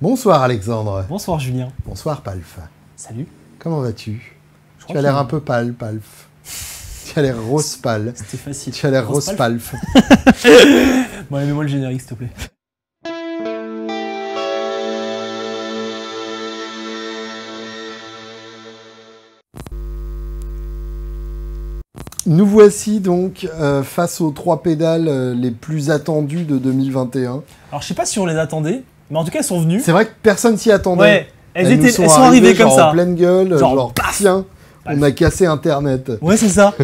Bonsoir Alexandre. Bonsoir Julien. Bonsoir Palf. Salut. Comment vas-tu? Tu as l'air un peu pâle, Palf. Tu as l'air rose pâle. C'était facile. Tu as l'air rose Palf. Bon, allez, mets-moi le générique, s'il te plaît. Nous voici donc face aux 3 pédales les plus attendues de 2021. Alors, je sais pas si on les attendait, mais en tout cas, elles sont venues. C'est vrai que personne s'y attendait. Ouais, elles sont sont arrivées comme genre ça. En pleine gueule, genre paf. tiens, on a cassé Internet. Ouais, c'est ça.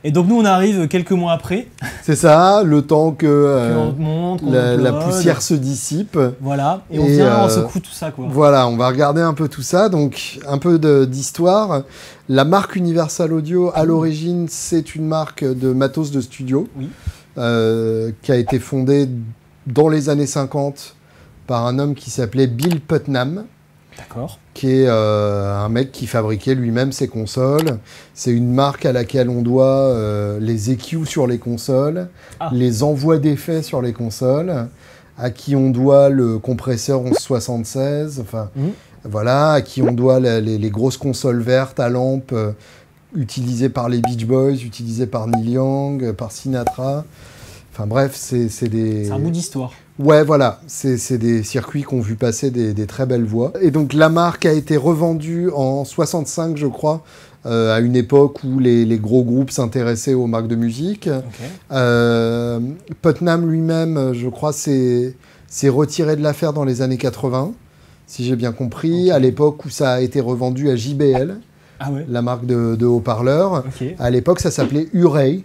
Et donc, nous, on arrive quelques mois après. C'est ça, le temps que On te montre, on la upload. poussière se dissipe. Voilà, et on vient, on secoue tout ça, quoi. Voilà, on va regarder un peu tout ça. Donc, un peu d'histoire. La marque Universal Audio, à l'origine, c'est une marque de matos de studio Oui. qui a été fondée dans les années 50 par un homme qui s'appelait Bill Putnam, D'accord. qui est un mec qui fabriquait lui-même ses consoles. C'est une marque à laquelle on doit les EQ sur les consoles, les envois d'effets sur les consoles, à qui on doit le compresseur 1176, enfin... Voilà, à qui on doit les grosses consoles vertes à lampe utilisées par les Beach Boys, utilisées par Neil Young, par Sinatra. Enfin bref, c'est des... C'est un bout d'histoire. Ouais, voilà, c'est des circuits qui ont vu passer des très belles voix. Et donc la marque a été revendue en 65, je crois, à une époque où les gros groupes s'intéressaient aux marques de musique. Okay. Putnam lui-même, je crois, s'est retiré de l'affaire dans les années 80. Si j'ai bien compris, à l'époque où ça a été revendu à JBL, la marque de haut-parleurs. À l'époque, ça s'appelait Uray.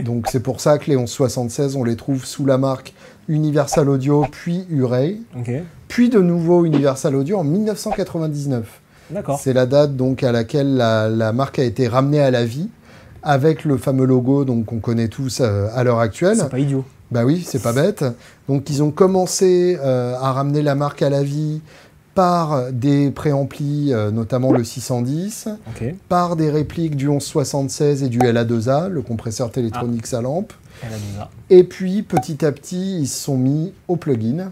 Donc c'est pour ça que les 1176, on les trouve sous la marque Universal Audio, puis Uray. Puis de nouveau Universal Audio en 1999. C'est la date donc, à laquelle la marque a été ramenée à la vie, avec le fameux logo qu'on connaît tous à l'heure actuelle. C'est pas idiot. Bah oui, c'est pas bête. Donc ils ont commencé à ramener la marque à la vie par des préamplis, notamment le 610, par des répliques du 1176 et du LA2A, le compresseur Teletronix à lampe. Et puis petit à petit, ils se sont mis aux plugins.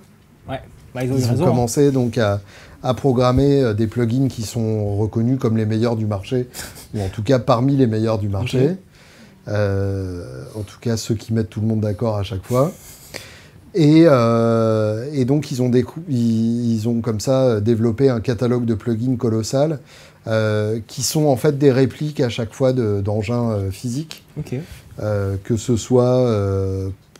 Ouais. Ils ont commencé donc à programmer des plugins qui sont reconnus comme les meilleurs du marché, ou en tout cas parmi les meilleurs du marché. En tout cas, ceux qui mettent tout le monde d'accord à chaque fois. Et donc, ils ont comme ça développé un catalogue de plugins colossal qui sont en fait des répliques à chaque fois d'engins physiques. Que ce soit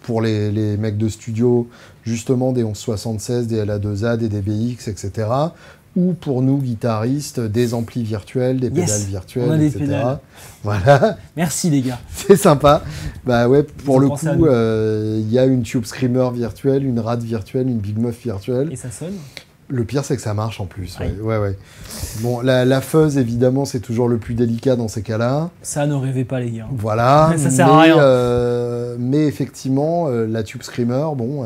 pour les mecs de studio, justement des 1176, des LA2A, des DBX, etc. Ou pour nous, guitaristes, des amplis virtuels, des pédales virtuelles, on a etc. Des pédales. Voilà. Merci les gars. C'est sympa. Bah ouais, pour le coup, il y a une Tube Screamer virtuelle, une Rad virtuelle, une Big Muff virtuelle. Et ça sonne? Le pire, c'est que ça marche en plus. Ouais. Bon, la fuzz, évidemment, c'est toujours le plus délicat dans ces cas-là. Ça, ne rêvez pas, les gars. Voilà. Ça sert à rien. Mais effectivement, la Tube Screamer, bon...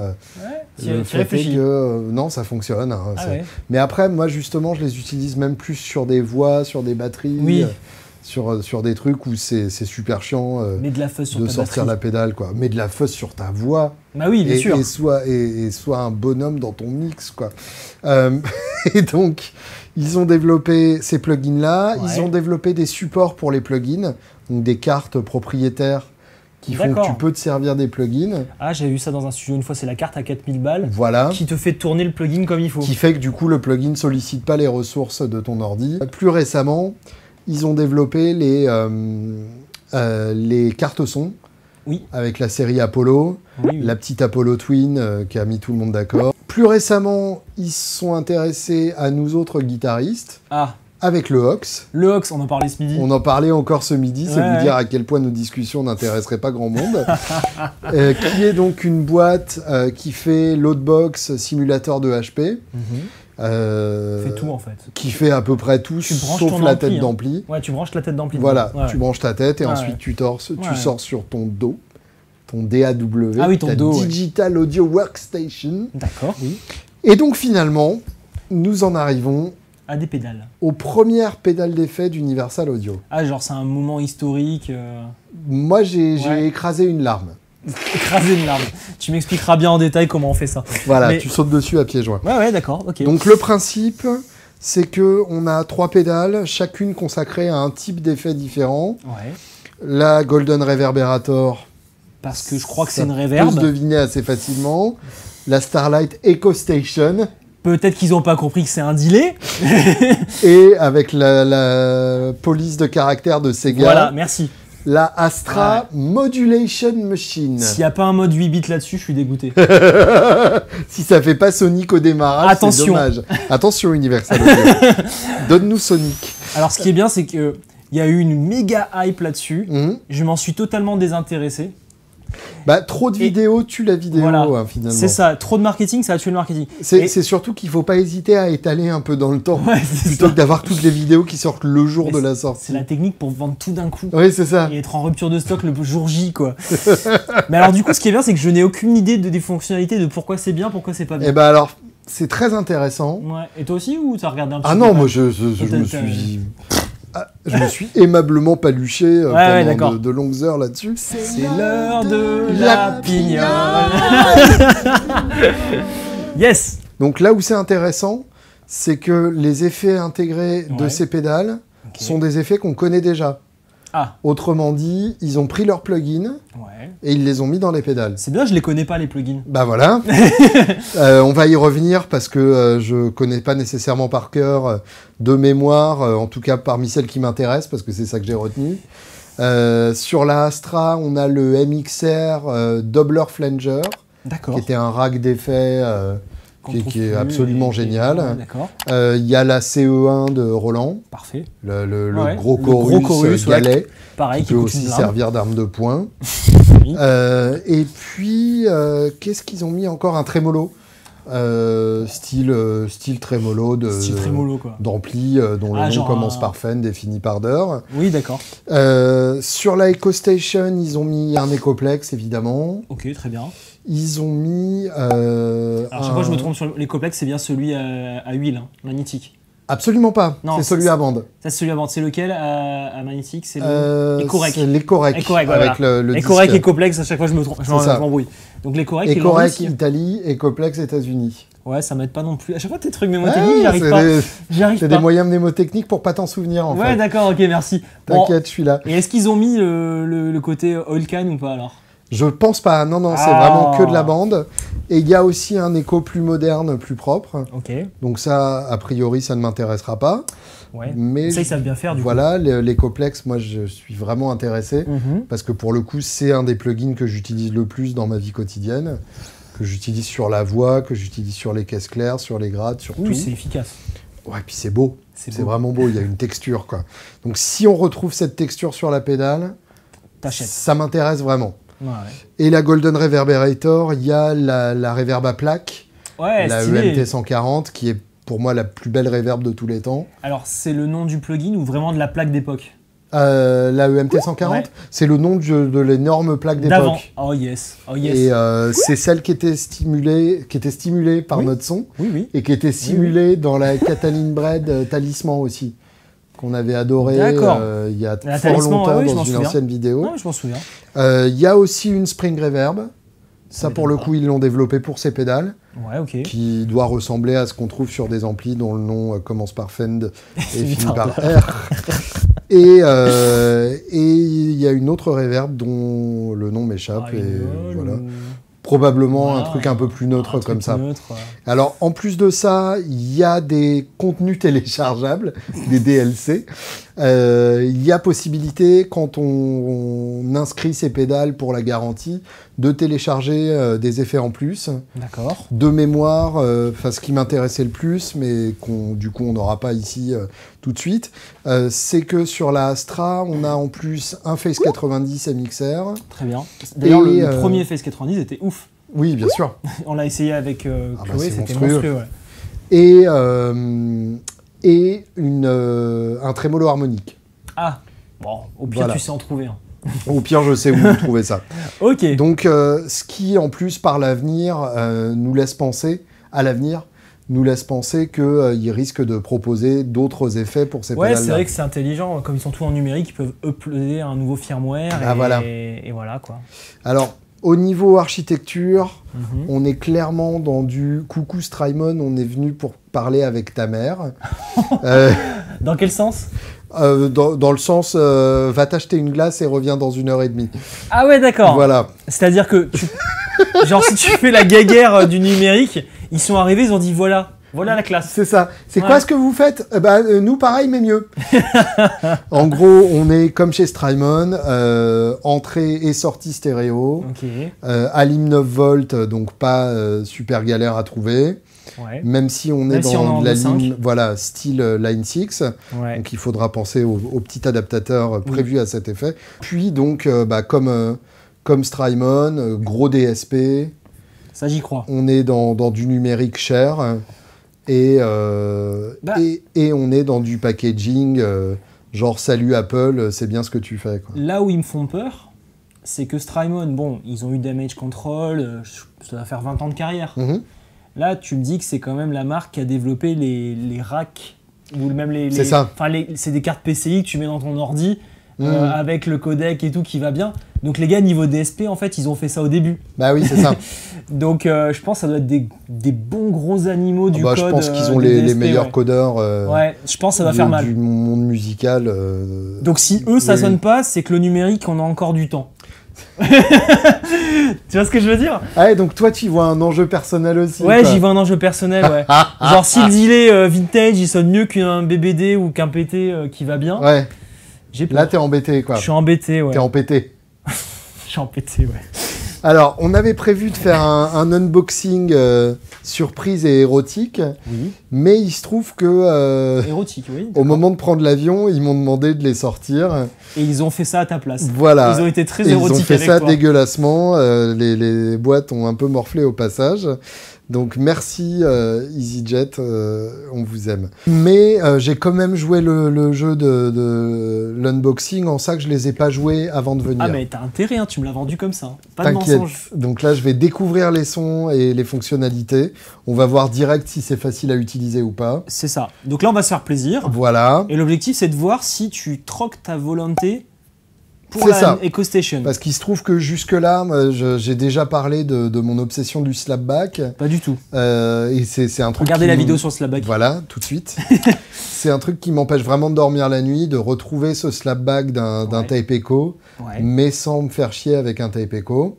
tu réfléchis. Non, ça fonctionne. Hein, Mais après, moi, justement, je les utilise même plus sur des voix, sur des batteries. Oui. Sur des trucs où c'est super chiant de sortir la pédale, quoi. Mets de la fuzz sur ta voix. Bah oui, bien sûr. Et sois un bonhomme dans ton mix, quoi. Et donc, ils ont développé ces plugins-là. Ils ont développé des supports pour les plugins, donc des cartes propriétaires qui font que tu peux te servir des plugins. Ah, j'avais vu ça dans un studio une fois, c'est la carte à 4000 balles qui te fait tourner le plugin comme il faut. Qui fait que du coup, le plugin ne sollicite pas les ressources de ton ordi. Plus récemment, ils ont développé les cartes son avec la série Apollo, la petite Apollo Twin qui a mis tout le monde d'accord. Plus récemment, ils se sont intéressés à nous autres guitaristes avec le Aux. Le Aux, on en parlait ce midi. On en parlait encore ce midi, c'est vous dire à quel point nos discussions n'intéresseraient pas grand monde. Qui est donc une boîte qui fait loadbox simulateur de HP. Fait tout en fait. Qui fait à peu près tout, sauf la tête d'ampli. Ouais, tu branches la tête d'ampli. Voilà, tu branches ta tête et ensuite tu sors sur ton DAW, ton DAW, ton DAW, Digital Audio Workstation. D'accord. Et donc finalement, nous en arrivons à des pédales. Aux premières pédales d'effet d'Universal Audio. Ah, genre c'est un moment historique. Moi, j'ai écrasé une larme. Écraser une larme. Tu m'expliqueras bien en détail comment on fait ça. Voilà, tu sautes dessus à pieds joints. Ouais, d'accord, ok. Donc le principe, c'est qu'on a 3 pédales, chacune consacrée à un type d'effet différent. Ouais. La Golden Reverberator, parce que je crois que c'est une reverb. Ça peut se deviner assez facilement. La Starlight Echo Station. Peut-être qu'ils n'ont pas compris que c'est un delay. Et avec la police de caractère de Sega. Voilà, merci. La Astra Modulation Machine. S'il n'y a pas un mode 8 bits là-dessus, je suis dégoûté. Si ça fait pas Sonic au démarrage, c'est dommage. Attention Universal Audio. Donne-nous Sonic. Alors ce qui est bien, c'est qu'il y a eu une méga hype là-dessus. Je m'en suis totalement désintéressé. Bah, trop de vidéos tue la vidéo, voilà. Finalement. C'est ça, trop de marketing, ça a tué le marketing. C'est surtout qu'il ne faut pas hésiter à étaler un peu dans le temps, plutôt que d'avoir toutes les vidéos qui sortent le jour de la sortie. C'est la technique pour vendre tout d'un coup. Oui, c'est ça. Et être en rupture de stock le jour J, quoi. Mais alors du coup, ce qui est bien, c'est que je n'ai aucune idée des fonctionnalités, de pourquoi c'est bien, pourquoi c'est pas bien. Et bah alors, c'est très intéressant. Ouais. Et toi aussi, ou t'as regardé un petit peu? Ah non, moi je me suis aimablement paluché pendant de longues heures là-dessus. C'est l'heure de la pignole. Yes. Donc là où c'est intéressant, c'est que les effets intégrés de ces pédales sont des effets qu'on connaît déjà. Ah. Autrement dit, ils ont pris leurs plugins et ils les ont mis dans les pédales. C'est bien, je les connais pas les plugins. Bah voilà. On va y revenir parce que je connais pas nécessairement par cœur de mémoire, en tout cas parmi celles qui m'intéressent parce que c'est ça que j'ai retenu. Sur la Astra, on a le MXR Doubler Flanger, qui était un rack d'effets qui est absolument génial. Il y a la CE1 de Roland. Parfait. Le gros chorus galet. Pareil, qui peut aussi servir d'arme de poing. Et puis, qu'est-ce qu'ils ont mis encore? Un trémolo. Style trémolo d'ampli dont le nom commence par Fend et finit par Deur. Oui, d'accord. Sur la Echo Station, ils ont mis un Ecoplex, évidemment. Ok, très bien. Ils ont mis... Alors, chaque fois je me trompe sur l'Ecoplex, c'est bien celui à huile, hein, magnétique. Absolument pas, c'est celui à bande. Ça, c'est celui à bande. C'est lequel à magnétique? C'est l'Ecorec. C'est l'Ecorec. Avec le Ecorec, Ecoplex, à chaque fois je me trompe, je m'embrouille. Donc l'Ecorec, Ecorec Italie, Ecoplex États-Unis. Ouais, ça m'aide pas non plus. À chaque fois tes trucs mnémotechniques, j'arrive pas. C'est des moyens mnémotechniques pour pas t'en souvenir en fait. Ouais, d'accord, ok, merci. T'inquiète, je suis là. Et est-ce qu'ils ont mis le côté oil can ou pas alors? Je pense pas, non, c'est vraiment que de la bande. Et il y a aussi un écho plus moderne, plus propre. Ok. Donc ça, a priori, ça ne m'intéressera pas. Ouais. Mais ça, ils savent bien faire du coup. Voilà, l'Ecoplex, moi, je suis vraiment intéressé. Parce que pour le coup, c'est un des plugins que j'utilise le plus dans ma vie quotidienne. Que j'utilise sur la voix, que j'utilise sur les caisses claires, sur les grades, sur tout. Oui, c'est efficace. Ouais, puis c'est beau. C'est vraiment beau, il y a une texture, quoi. Donc si on retrouve cette texture sur la pédale, ça m'intéresse vraiment. Ouais. Et la Golden Reverberator, il y a la reverb à plaque, la EMT 140, qui est pour moi la plus belle reverb de tous les temps. Alors, c'est le nom du plugin ou vraiment de la plaque d'époque? La EMT 140, c'est le nom de l'énorme plaque d'époque. Oh yes. Et c'est celle qui était stimulée par notre son, et qui était simulée dans la Catalin Bread Talisman aussi, qu'on avait adoré il y a fort longtemps dans une ancienne vidéo. Non, je m'en souviens. Il y a aussi une Spring Reverb. Ça, pour le coup, ils l'ont développé pour ces pédales, qui doit ressembler à ce qu'on trouve sur des amplis dont le nom commence par Fend et finit par R. Et il y a une autre reverb dont le nom m'échappe. Voilà. Probablement un truc un peu plus neutre comme ça. Alors, en plus de ça, il y a des contenus téléchargeables, des DLC. Il y a possibilité, quand on inscrit ses pédales pour la garantie, de télécharger des effets en plus. D'accord. De mémoire, ce qui m'intéressait le plus, mais du coup on n'aura pas ici tout de suite, c'est que sur la Astra, on a en plus un Phase 90 MXR. Très bien. D'ailleurs, le premier Phase 90 était ouf. Oui, bien sûr. On l'a essayé avec Chloé, c'était monstrueux. Ouais. Et un trémolo harmonique. Ah, bon, au pire tu sais en trouver un. Au pire, je sais où vous trouvez ça. Ok. Donc, ce qui, en plus, par l'avenir, nous laisse penser qu'ils risquent de proposer d'autres effets pour ces pédales-là. Ouais, c'est vrai que c'est intelligent. Comme ils sont tous en numérique, ils peuvent uploader un nouveau firmware et voilà, quoi. Alors, Au niveau architecture, Mhm. on est clairement dans du « Coucou Strymon, on est venu pour parler avec ta mère ». Dans quel sens? Dans le sens va t'acheter une glace et reviens dans 1h30. Ah ouais, d'accord. Voilà. C'est-à-dire que, genre, si tu fais la guéguerre du numérique, ils sont arrivés, ils ont dit voilà la classe. C'est ça. C'est Ouais. quoi ce que vous faites? Nous, pareil, mais mieux. En gros, on est comme chez Strymon, entrée et sortie stéréo, Ok, alim 9 volts, donc pas super galère à trouver. ouais. Même si on est Même si on est dans en de la 2.5. ligne, voilà, style Line 6. Ouais. Donc il faudra penser au petit adaptateur prévu à cet effet. Puis donc, comme Strymon, gros DSP, Ça, j'y crois. on est dans du numérique cher et on est dans du packaging genre salut Apple, c'est bien ce que tu fais, quoi. Là où ils me font peur, c'est que Strymon, bon, ils ont eu Damage Control, ça va faire 20 ans de carrière. Mhm. Là, tu me dis que c'est quand même la marque qui a développé les racks, ou même C'est ça. Enfin, c'est des cartes PCI que tu mets dans ton ordi, Mhm. avec le codec et tout qui va bien. Donc les gars, niveau DSP, en fait, ils ont fait ça au début. Bah oui, c'est ça. Donc je pense que ça doit être des bons gros animaux du code. Je pense qu'ils ont des les DSP, meilleurs ouais. codeurs Ouais, je pense que ça va faire mal. du monde musical. Donc si eux, ça oui, sonne oui. pas, c'est que le numérique, on a encore du temps. Tu vois ce que je veux dire? Ah, et donc toi, tu y vois un enjeu personnel aussi. Ouais, quoi. j'y vois un enjeu personnel, ouais. Genre si le delay vintage, il sonne mieux qu'un BBD ou qu'un PT qui va bien, Ouais, j'ai peur. là, t'es embêté, quoi. Je suis embêté, ouais. T'es embêté. Je suis embêté, ouais. Alors, on avait prévu de faire un unboxing surprise et érotique, Oui. mais il se trouve que Érotique, oui. au moment de prendre l'avion, ils m'ont demandé de les sortir. Et ils ont fait ça à ta place. Voilà. Ils ont été très Et ils érotiques ont fait avec ça toi. dégueulassement. Les boîtes ont un peu morflé au passage. Donc merci EasyJet, on vous aime. Mais j'ai quand même joué le jeu de l'unboxing en ça que je les ai pas joués avant de venir. Ah mais t'as intérêt, hein, tu me l'as vendu comme ça. Hein. Pas de T'inquiète. mensonge. Donc là, je vais découvrir les sons et les fonctionnalités. On va voir direct si c'est facile à utiliser ou pas. C'est ça. Donc là, on va se faire plaisir. Voilà. Et l'objectif, c'est de voir si tu troques ta volonté pour C'est la ça. EcoStation. Parce qu'il se trouve que jusque-là, j'ai déjà parlé de mon obsession du slapback. Pas du tout. Et c'est un truc. Regardez qui la m- vidéo sur Slapback. Voilà, tout de suite. C'est un truc qui m'empêche vraiment de dormir la nuit, de retrouver ce slapback d'un Ouais. tape echo, Ouais. mais sans me faire chier avec un tape echo.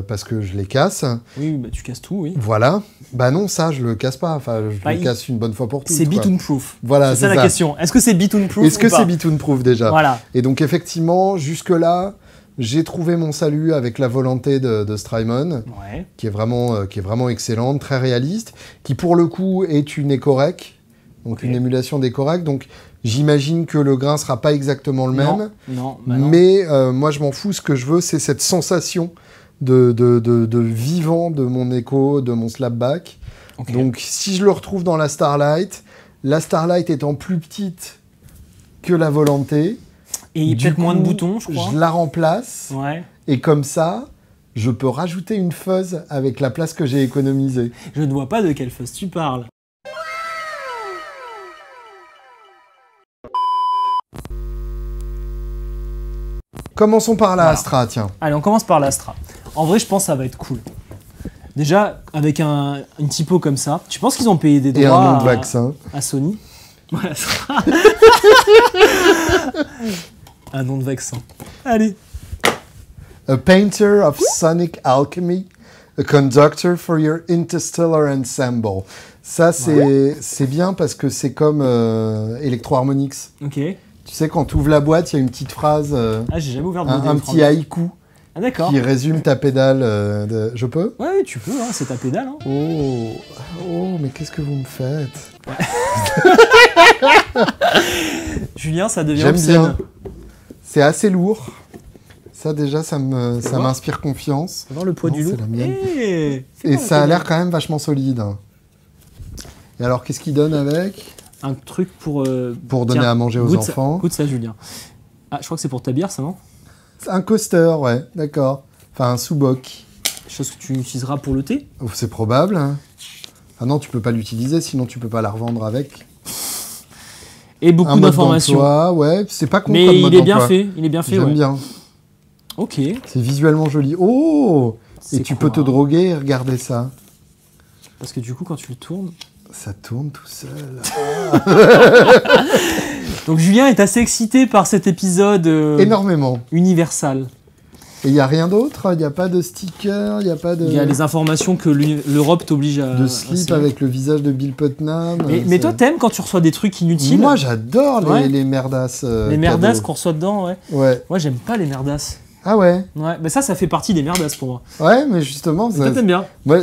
Parce que je les casse. Oui, bah, tu casses tout, oui. Voilà. Bah non, ça, je le casse pas. Enfin, je Bah, le casse une bonne fois pour toutes. C'est quoi. Bitoon Proof. Voilà, C'est ça la question. Est-ce que c'est Bitoon Proof Est-ce que ou pas c'est Bitoon Proof déjà? Voilà. Et donc, effectivement, jusque-là, j'ai trouvé mon salut avec la volonté de Strymon, Ouais. qui est vraiment excellente, très réaliste, qui pour le coup est une Ecorec, donc Ok. une émulation d'Ecorec. Donc, j'imagine que le grain sera pas exactement le même, Non, bah non. mais moi, je m'en fous. Ce que je veux, c'est cette sensation de vivant de mon écho, de mon slapback. Ok. Donc, si je le retrouve dans la Starlight étant plus petite que la Volonté, Et du peut-être moins de coup, boutons, je crois. je la remplace, Ouais. et comme ça, je peux rajouter une fuzz avec la place que j'ai économisée. Je ne vois pas de quelle fausse tu parles. Commençons par la Voilà. Astra, tiens. Allez, on commence par l'Astra. En vrai, je pense que ça va être cool. Déjà, avec une typo comme ça, tu penses qu'ils ont payé des Et un droits nom de vaccin. à Sony? Ouais, Astra. Un nom de vaccin. Allez. A painter of sonic alchemy, a conductor for your interstellar ensemble. Ça, c'est bien parce que c'est comme Electro-Harmonix. Ok. Tu sais, quand tu ouvres la boîte, il y a une petite phrase, Ah, j'ai jamais ouvert de un modèle, petit Franck. haïku Ah, d'accord. qui résume ta pédale. Je peux? Ouais, tu peux, hein, c'est ta pédale. Hein. Oh, mais qu'est-ce que vous me faites? Julien, ça devient J'aime obscène. bien. C'est assez lourd. Ça, déjà, ça m'inspire confiance. Faut voir le poids Non, du c'est loup. la mienne. Eh, fais Et voir ça la a l'air pédale. quand même vachement solide. Et alors, qu'est-ce qu'il donne avec? Un truc pour... Pour donner tiens, à manger aux goûte enfants. Goûte ça, Julien. Ah, je crois que c'est pour ta bière, ça, non? Un coaster, ouais, d'accord. Enfin, un sous-boc. Chose que tu utiliseras pour le thé. Oh, c'est probable. Hein. Ah non, tu peux pas l'utiliser, sinon tu peux pas la revendre avec. Et beaucoup Un mode d'informations. d'emploi, ouais, c'est pas con Mais comme mode il est bien d'emploi. fait. Il est bien fait, J'aime ouais. bien. Ok. C'est visuellement joli. Oh! C'est Et tu quoi, peux te droguer et regarder ça. Parce que du coup, quand tu le tournes... Ça tourne tout seul. Donc Julien est assez excité par cet épisode Énormément. Universal. Et il n'y a rien d'autre? Il n'y a pas de sticker? Il n'y a pas de... Il y a les informations que l'Europe t'oblige à... de slip avec le visage de Bill Putnam. Mais toi, t'aimes quand tu reçois des trucs inutiles? Moi, j'adore Ouais. les merdasses. Les merdasses cadeaux. qu'on reçoit dedans, ouais. Ouais. Moi, j'aime pas les merdasses. Ah ouais? Ouais, mais ça fait partie des merdasses pour moi. Ouais, mais justement, Toi, t'aimes bien. moi,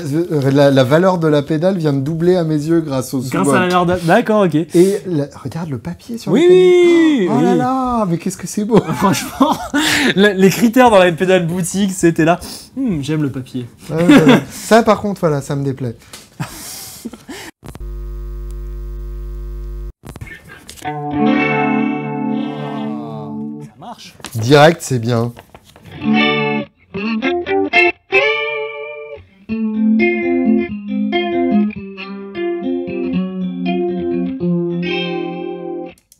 la valeur de la pédale vient de doubler à mes yeux grâce au Grâce sous-boc. à la merdasse. D'accord, ok. Et regarde le papier sur Oui, le caddie. oui, Oh là oui. là, mais qu'est-ce que c'est beau. Franchement, les critères dans la pédale boutique, c'était là. J'aime le papier. Ouais, voilà. Ça, par contre, voilà, ça me déplaît. Ça marche. Direct, c'est bien.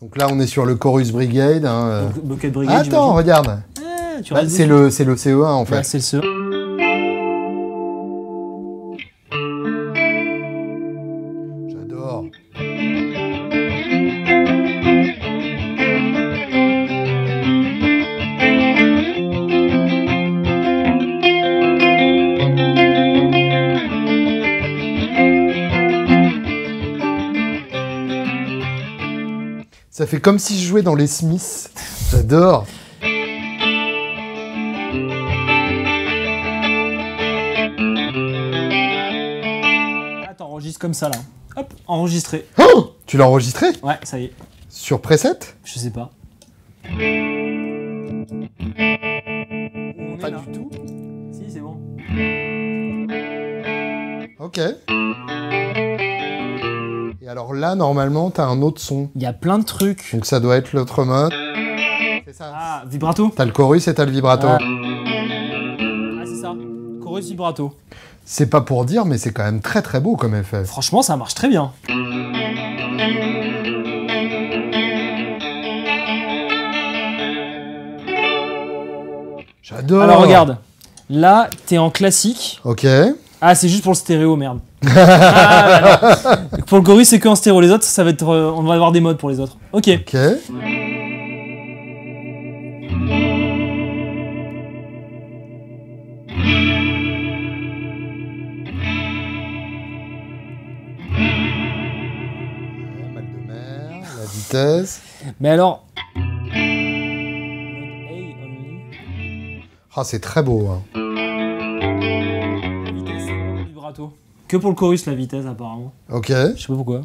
Donc là, on est sur le Chorus Brigade. Hein. Donc, Bucket Brigade, Attends, regarde. j'imagine. Ah, tu Bah, restes c'est le CE1 en fait. Ouais, c'est le seul. J'adore. Ça fait comme si je jouais dans les Smiths. J'adore. Ah, t'enregistres comme ça là. Hop, enregistré. Oh, tu l'as enregistré Ouais, ça y est. sur preset? Je sais pas. On est Pas là. du tout. Si, c'est bon. Ok. Et alors là, normalement, t'as un autre son. Il y a plein de trucs. Donc ça doit être l'autre mode. C'est ça. Ah, vibrato. T'as le chorus et t'as le vibrato. Ah, c'est ça. Chorus vibrato. C'est pas pour dire, mais c'est quand même très très beau comme effet. Franchement, ça marche très bien. J'adore. Alors regarde. Là, t'es en classique. Ok. Ah, c'est juste pour le stéréo, merde. Ah, bah non. Pour le chorus, c'est que en stéréo. Les autres, ça va être. On va avoir des modes pour les autres. Ok. Ok. Mal de mer, la vitesse. Mais alors. Mode A only. Ah, c'est très beau. Hein. La vitesse, c'est pas le vibrato. Que pour le chorus, la vitesse, apparemment. Ok. Je sais pas pourquoi.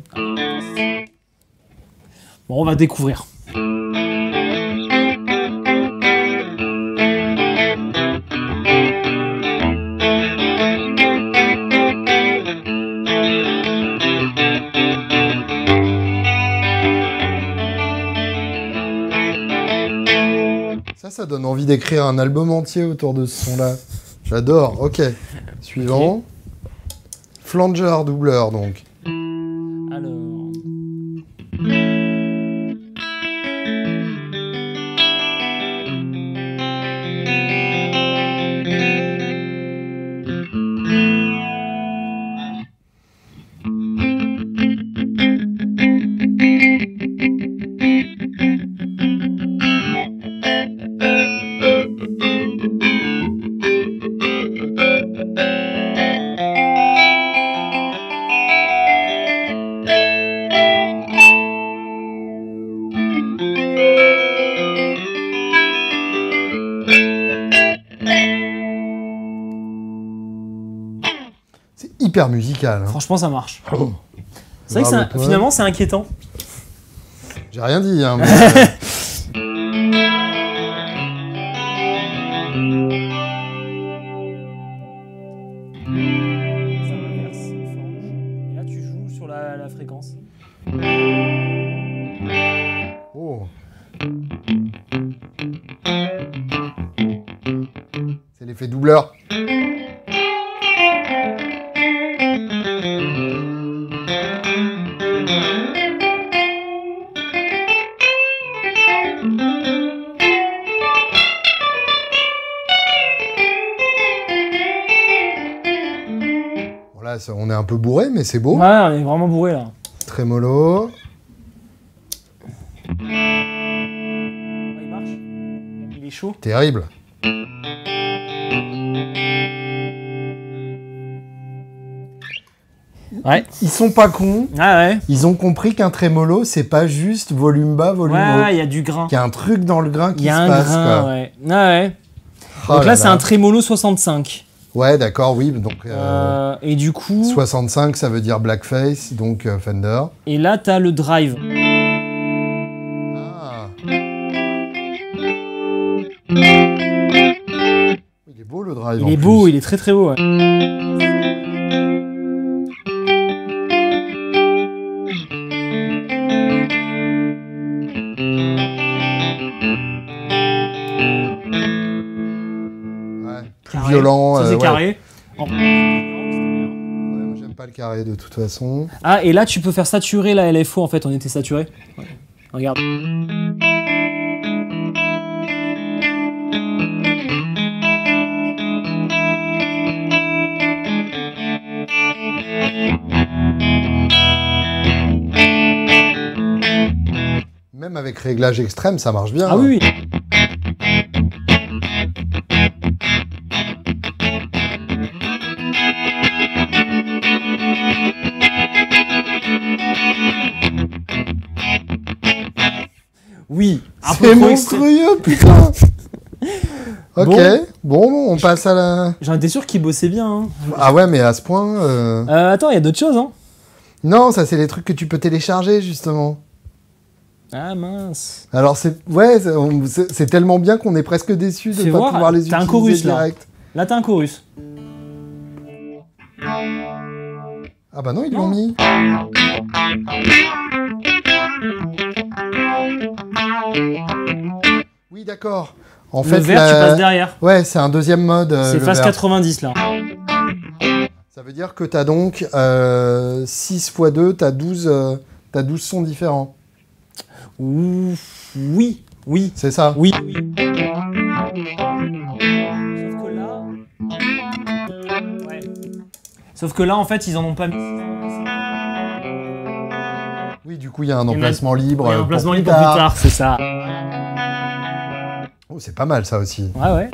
Bon, on va découvrir. Ça donne envie d'écrire un album entier autour de ce son-là. J'adore. Ok. Suivant. Ok. Flanger doubleur, donc. Alors. C'est hyper musical. Hein. Franchement, ça marche. Oh. C'est vrai Bravo, que toi. finalement, c'est inquiétant. J'ai rien dit. Hein, mais, Ça inverse, et là, tu joues sur la fréquence. Oh. C'est l'effet doubleur. on est un peu bourré, mais c'est beau. Ouais, on est vraiment bourré là. Trémolo. Il marche. Il est chaud. Terrible. Ouais. Ils sont pas cons. Ah ouais. Ils ont compris qu'un trémolo, c'est pas juste volume bas, volume haut. Ouais, il y a du grain. Il y a un truc dans le grain qui Il y a se un passe. grain, Quoi. ouais. Ah ouais. Oh Donc là, c'est un trémolo 65. Ouais, d'accord, oui. Donc, Et du coup... 65, ça veut dire blackface, donc Fender. Et là, t'as le drive. Ah. Il est beau le drive. Il est beau, il est très très beau. Ouais. Plus violent. Ça, c'est ouais. carré. Ouais, moi, j'aime pas le carré de toute façon. Ah, et là, tu peux faire saturer la LFO, en fait. On était saturé. Ouais. Regarde. Même avec réglage extrême, ça marche bien. Ah oui, oui. Oui, un peu C'est trop extrême. monstrueux, putain. Ok, bon, on passe à la... J'en étais sûr qu'il bossait bien. Hein. Ah ouais, mais à ce point... Attends, il y a d'autres choses. Hein. Non, ça, c'est les trucs que tu peux télécharger, justement. Ah mince. Alors, c'est tellement bien qu'on est presque déçu de Fais ne pas voir, pouvoir les t'as un utiliser chorus, là. direct. Là, t'as un chorus. Ah bah non, ils l'ont mis. Oui, d'accord. En Le fait, vert, tu passes derrière. Ouais, c'est un deuxième mode. C'est le phase vert. 90, là. Ça veut dire que t'as donc 6 x 2, t'as 12 sons différents. Ouf, oui, oui, C'est ça? oui, oui. Sauf que là... Ouais. Sauf que là, en fait, ils en ont pas mis. Oui, du coup, il y a un emplacement libre. Il y a un emplacement libre pour plus tard, c'est ça. Oh, c'est pas mal, ça aussi. Ouais, ouais.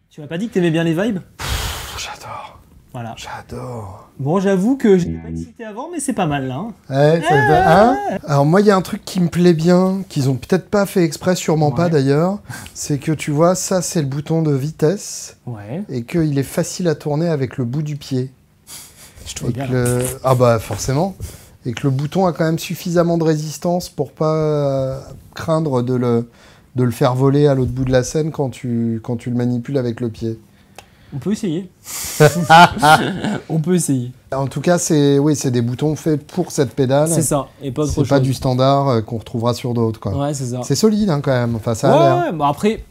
Tu m'as pas dit que t'aimais bien les vibes? J'adore. Voilà. J'adore. Bon, j'avoue que j'étais pas excité avant, mais c'est pas mal là. Hein. Ouais, hein. Alors moi, il y a un truc qui me plaît bien, qu'ils ont peut-être pas fait exprès, sûrement pas d'ailleurs, c'est que tu vois, ça c'est le bouton de vitesse, Ouais. et qu'il est facile à tourner avec le bout du pied. Je te vois bien. Ah bah forcément. Et que le bouton a quand même suffisamment de résistance pour pas craindre de le faire voler à l'autre bout de la scène quand tu le manipules avec le pied. On peut essayer. On peut essayer. En tout cas, c'est des boutons faits pour cette pédale. C'est ça, et pas autre chose. C'est pas du standard qu'on retrouvera sur d'autres, quoi. Ouais, c'est ça. C'est solide, hein, quand même. Enfin, ça a l'air. Ouais, bon après,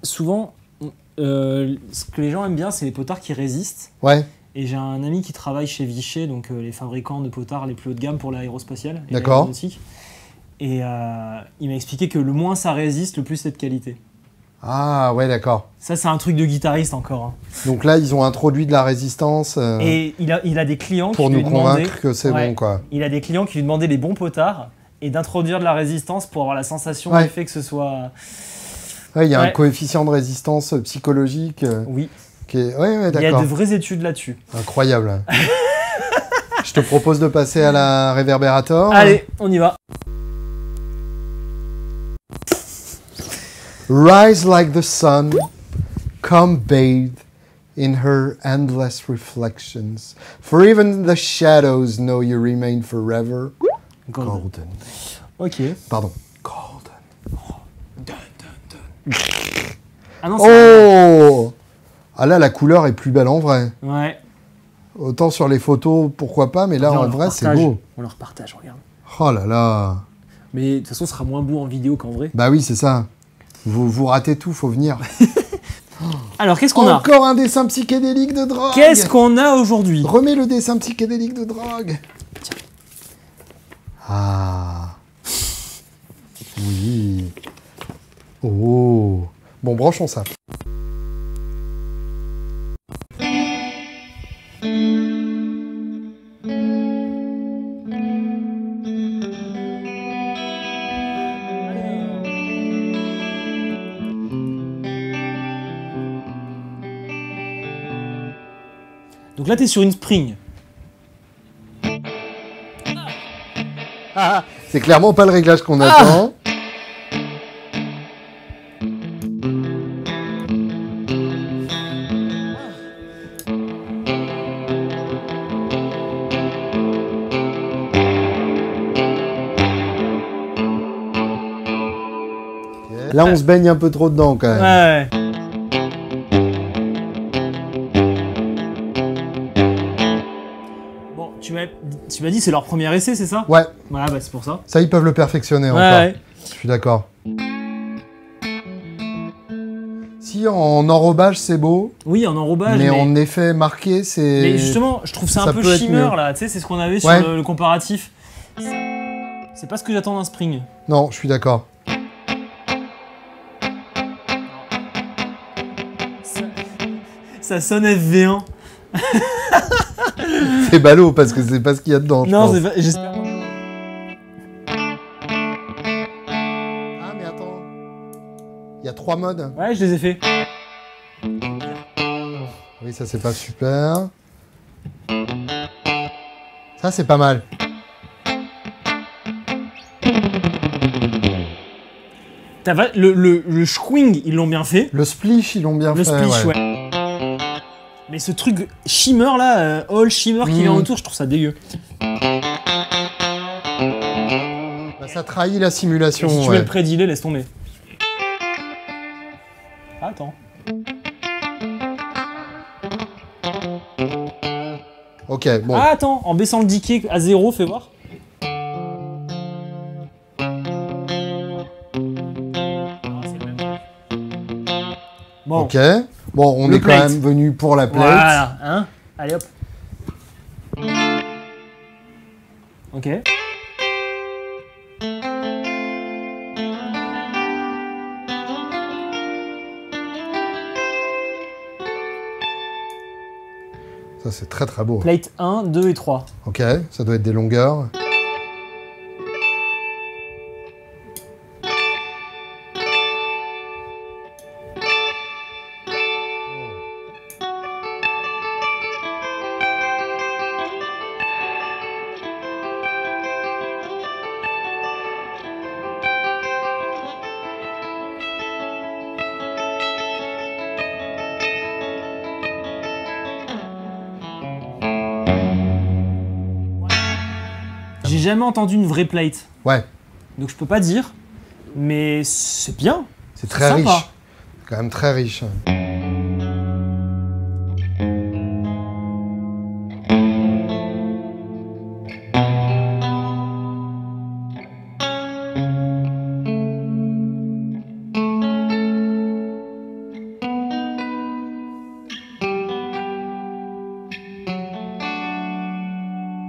souvent, ce que les gens aiment bien, c'est les potards qui résistent. Ouais, Et j'ai un ami qui travaille chez Vichy, donc les fabricants de potards les plus haut de gamme pour l'aérospatiale et D'accord. l'aéronautique. Et il m'a expliqué que le moins ça résiste, le plus c'est de qualité. Ah, ouais, d'accord. Ça, c'est un truc de guitariste encore. Hein. Donc là, ils ont introduit de la résistance Et il a des clients pour qui nous lui demandaient... convaincre que c'est Ouais. bon, quoi. Il a des clients qui lui demandaient les bons potards et d'introduire de la résistance pour avoir la sensation Ouais. du fait que ce soit... Ouais, il y a un Ouais. coefficient de résistance psychologique Oui, qui est... Ouais, il y a d'accord. de vraies études là-dessus. Incroyable. Je te propose de passer à la réverbérator. Allez, on y va. Rise like the sun, come bathe in her endless reflections. For even the shadows know you remain forever golden. Ok. Pardon. Golden. Ah non, c'est Oh! Ah là, la couleur est plus belle en vrai. Ouais. Autant sur les photos, pourquoi pas, mais là, Regarde, en on vrai, leur c'est partage. beau. On leur partage, regarde. Oh là là. Mais de toute façon, ce sera moins beau en vidéo qu'en vrai. Bah oui, c'est ça. Vous ratez tout, faut venir. Alors, qu'est-ce qu'on a? Encore un dessin psychédélique de drogue. Qu'est-ce qu'on a aujourd'hui? Remets le dessin psychédélique de drogue. Tiens. Ah. Oui. Oh. Bon, branchons ça. Donc là, t'es sur une spring. Ah, c'est clairement pas le réglage qu'on attend. Là, on se baigne un peu trop dedans quand même. Ouais. Bon, tu m'as dit c'est leur premier essai, c'est ça? Ouais, Ouais, bah c'est pour ça. ça, ils peuvent le perfectionner encore. Ouais. Je suis d'accord. Si en enrobage, c'est beau, Oui, en enrobage, mais en effet marqué, c'est... Mais justement, je trouve ça un ça peu peut être shimmer mieux. là, tu sais, c'est ce qu'on avait sur Ouais. le comparatif. C'est pas ce que j'attends d'un spring. Non, je suis d'accord. Ça sonne FV1. C'est ballot parce que c'est pas ce qu'il y a dedans, je Non, pense. c'est pas. J'espère. Ah, mais attends. Il y a 3 modes. Ouais, je les ai fait. Oui, ça, c'est pas super. Ça, c'est pas mal. Le swing, ils l'ont bien fait. Le splish, ils l'ont bien Le fait. splish, ouais. Mais ce truc shimmer là, all shimmer qui vient autour, je trouve ça dégueu. Bah, ça trahit la simulation. Et si tu mets ouais. le pré-delay, laisse tomber. Ah, attends. Ok, bon. Ah, attends, en baissant le decay à 0, fais voir. Bon, Ok. Bon, on Le est quand plate. même venu pour la plate. voilà, hein. Allez hop. Ok. Ça, c'est très très beau. Plate 1, 2 et 3. Ok, ça doit être des longueurs. J'ai jamais entendu une vraie plate. Ouais, Donc je peux pas dire. Mais c'est bien. c'est très sympa. riche. C'est quand même très riche.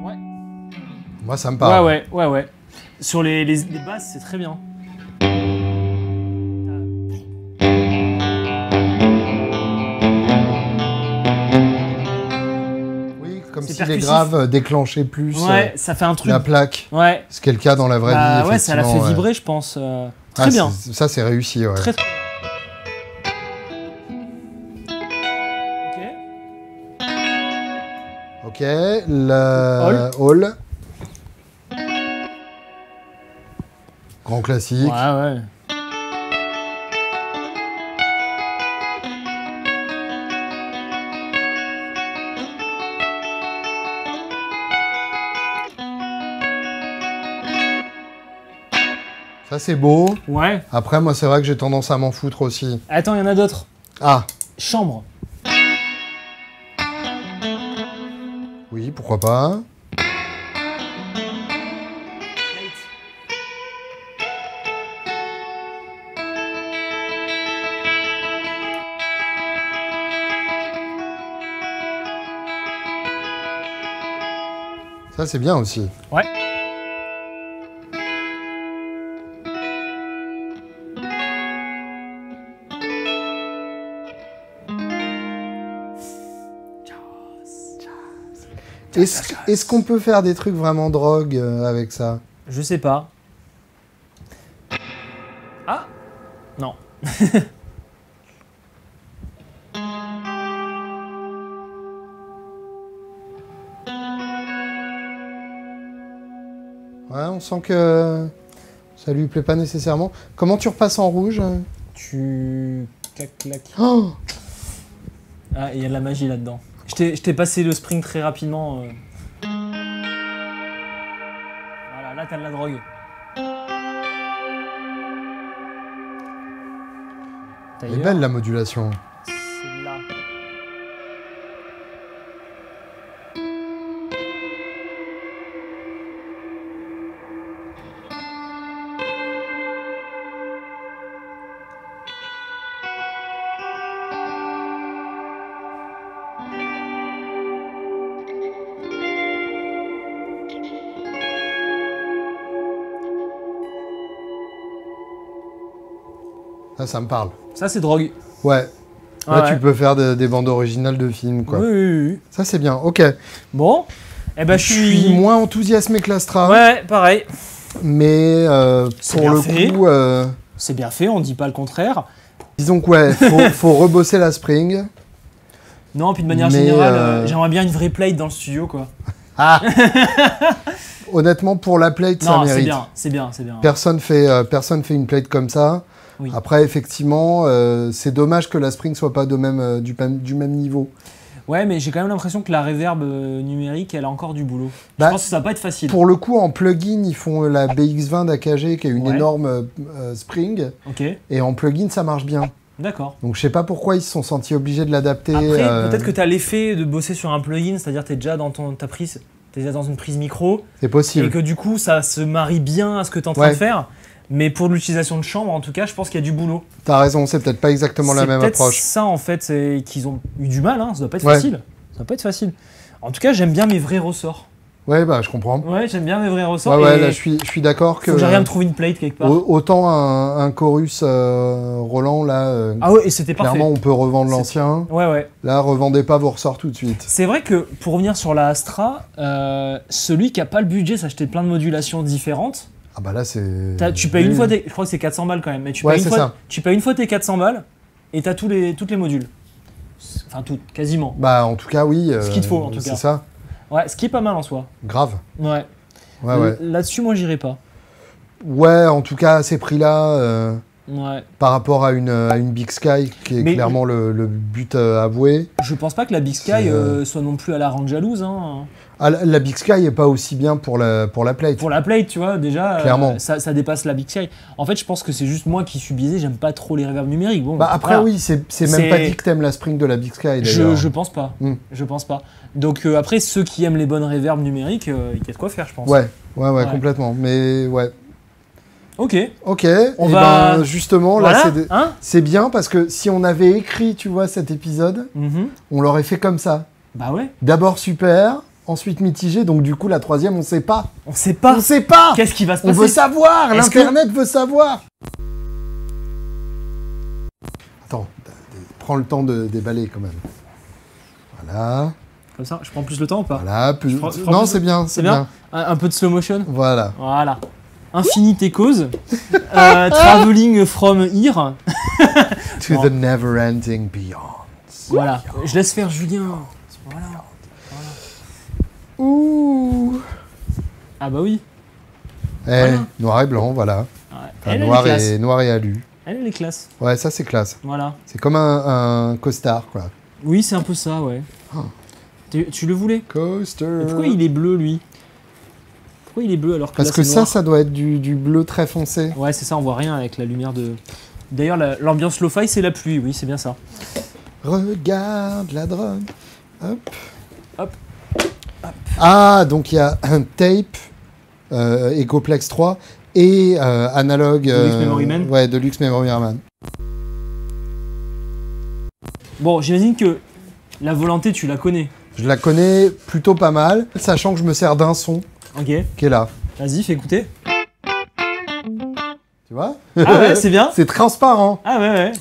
Ouais. Moi, ça me parle. Ouais. Sur les basses, c'est très bien. Oui, comme C'est si les percussif. graves déclenchaient plus Ouais, ça fait un truc. la plaque. Ouais. Ce qui est le cas dans la vraie Bah vie, ouais, ça l'a fait effectivement, ouais. vibrer, je pense. Très Ah, bien. Ça, c'est réussi, ouais. Très. Ok. Ok, le hall. Grand classique. Ouais. Ça, c'est beau. Ouais. Après, moi, c'est vrai que j'ai tendance à m'en foutre aussi. Attends, il y en a d'autres. Ah, Chambre. oui, pourquoi pas. Ça, c'est bien aussi. Ouais. Est-ce qu'on peut faire des trucs vraiment drogue avec ça? Je sais pas. Ah non. Ouais, on sent que ça lui plaît pas nécessairement. Comment tu repasses en rouge? Tu... Clac, clac. Oh, Ah, il y a de la magie là-dedans. Je t'ai passé le spring très rapidement. Voilà, là t'as de la drogue. elle est belle la modulation. C'est là. Ça me parle. Ça c'est drogue. Ouais. Ah Là, ouais. tu peux faire des bandes originales de films, quoi. Oui, oui, oui. Ça, c'est bien. Ok. Bon. Eh ben Je suis moins enthousiasmé que l'Astra. Ouais, pareil. Mais C'est pour bien le fait. coup, C'est bien fait, on dit pas le contraire. disons que ouais, faut rebosser la Spring. Non, puis de manière Mais, générale, j'aimerais bien une vraie plate dans le studio, quoi. Ah. Honnêtement, pour la plate, ça Non, c'est mérite. bien, c'est bien, c'est bien. Personne fait une plate comme ça. Oui. Après, effectivement, c'est dommage que la Spring soit pas du même niveau. Ouais, mais j'ai quand même l'impression que la reverb numérique, elle a encore du boulot. Bah, Je pense que ça va pas être facile. Pour le coup, en plugin, ils font la BX20 d'AKG, qui est une Ouais. énorme Spring. Ok, Et en plugin, ça marche bien. d'accord. Donc, je sais pas pourquoi ils se sont sentis obligés de l'adapter. Après, peut-être que tu as l'effet de bosser sur un plugin, c'est-à-dire tu es déjà dans ta prise, tu es déjà dans une prise micro, C'est possible. et que du coup, ça se marie bien à ce que tu es en train Ouais. de faire. Mais pour l'utilisation de chambre, en tout cas, je pense qu'il y a du boulot. T'as raison, c'est peut-être pas exactement la même C'est peut-être approche. ça, en fait, c'est qu'ils ont eu du mal, hein. Ça doit pas être Ouais. facile. Ça doit pas être facile. En tout cas, j'aime bien mes vrais ressorts. Ouais, bah, je comprends. Ouais, j'aime bien mes vrais ressorts. Ouais, et là, je suis d'accord que. faut que j'arrive à me trouver une plate quelque part. Autant un chorus Roland, là, Ah ouais, et c'était parfait. clairement, on peut revendre C'est- l'ancien. Ouais, ouais. Là, revendez pas vos ressorts tout de suite. C'est vrai que pour revenir sur la Astra, celui qui a pas le budget s'acheter plein de modulations différentes, Ah, bah là, c'est. tu payes une Oui. fois je crois que c'est 400 balles quand même, mais tu Ouais, payes, c'est ça. tu payes une fois tes 400 balles et t'as toutes les modules. Enfin, toutes, quasiment. Bah, en tout cas, oui. Ce qu'il te faut, en tout cas. C'est ça. Ouais, ce qui est pas mal en soi. Grave. Ouais. Ouais, ouais. Là-dessus, moi, j'irai pas. Ouais, en tout cas, à ces prix-là, Ouais. par rapport à une Big Sky, qui est Mais- clairement le but avoué. Je pense pas que la Big Sky C'est, soit non plus à la rendre jalouse. Hein. Ah, la Big Sky est pas aussi bien pour la plate. Pour la plate, tu vois, déjà, Clairement. ça dépasse la Big Sky. En fait, je pense que c'est juste moi qui suis biaisé, j'aime pas trop les reverbs numériques. Bon, Bah, après, voilà. oui, c'est même C'est- pas dit que t'aimes la Spring de la Big Sky, d'ailleurs. Je pense pas. Hmm. Je pense pas. Donc après, ceux qui aiment les bonnes reverbs numériques, il y a de quoi faire, je pense. Ouais, ouais, Ouais. complètement. Mais ouais. Ok. Ok, On et va- ben justement, Voilà. là, Hein c'est bien parce que si on avait écrit, tu vois, cet épisode, Mhm. on l'aurait fait comme ça. Bah ouais. D'abord super, ensuite mitigé, donc du coup, la troisième, on sait pas. On sait pas. On sait pas. Qu'est-ce qui va se On passer veut savoir, Est-ce que- l'Internet veut savoir. Attends, prends le temps de déballer quand même. Voilà, Comme ça, je prends plus le temps ou pas voilà. Je prends Non, plus- c'est bien, c'est bien. Un peu de slow motion. Voilà. Voilà. Infinite Echoes. Traveling from here. To Non. the never-ending beyond. Voilà. Je laisse faire Julien. Voilà. Ouh. Ah bah oui. Eh, Voilà. noir et blanc, voilà. Ouais. Enfin, Elle, noir, elle est classe. noir et alu. Elle est classe. Ouais, ça c'est classe. Voilà. C'est comme un costard, quoi. Oui, c'est un peu ça, ouais. Oh. Tu le voulais Coaster. Et pourquoi il est bleu, lui Pourquoi il est bleu alors que Parce là, que c'est noir? ça doit être du bleu très foncé. Ouais, c'est ça, on voit rien avec la lumière de... D'ailleurs, l'ambiance lo-fi, c'est la pluie, oui, c'est bien ça. Regarde la drogue. Hop. Hop. Ah, donc il y a un tape Ecoplex 3 et analogue Deluxe Memory Man. Ouais, Deluxe Memory Man. Bon, j'imagine que la volonté, tu la connais. Je la connais plutôt pas mal, sachant que je me sers d'un son Ok, qui est là. vas-y, fais écouter. Tu vois? Ah ouais, c'est bien. C'est transparent. Ah ouais, ouais.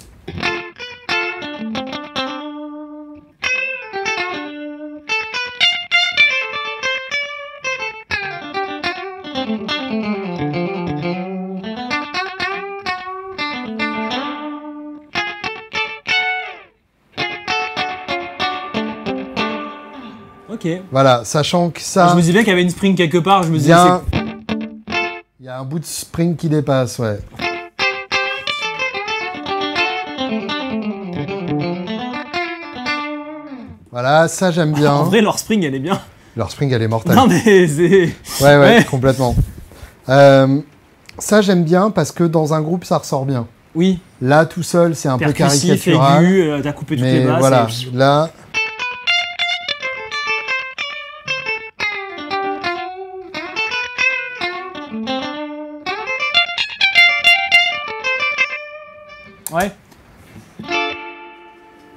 Ok. Voilà, sachant que ça, Je me disais bien qu'il y avait une spring quelque part, je me il disais... y a il y a un bout de spring qui dépasse, ouais. Voilà, ça j'aime bien. En vrai, leur spring, elle est bien. Leur spring, elle est mortelle. Non, mais c'est... Ouais, Ouais. complètement. Ça j'aime bien parce que dans un groupe, ça ressort bien. Oui, Là, tout seul, c'est un peu percussif, caricatural. aigu, t'as coupé toutes les Mais basses. voilà, et- là... Ouais.